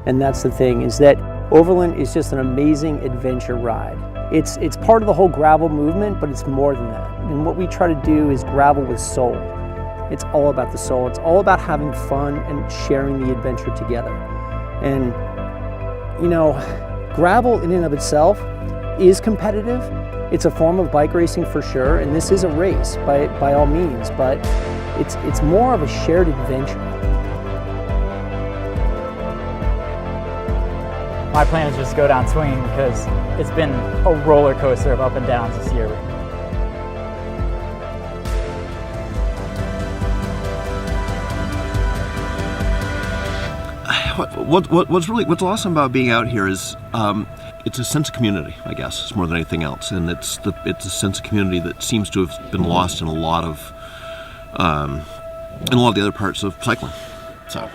And that's the thing, is that Overland is just an amazing adventure ride. It's part of the whole gravel movement, but it's more than that. And what we try to do is gravel with soul. It's all about the soul. It's all about having fun and sharing the adventure together. And, you know, gravel in and of itself is competitive. It's a form of bike racing for sure, and this is a race by all means, but it's more of a shared adventure. My plan is just to go down swinging because it's been a roller coaster of up and downs this year. What's awesome about being out here is it's a sense of community, I guess, it's more than anything else, and it's a sense of community that seems to have been lost in a lot of the other parts of cycling. So.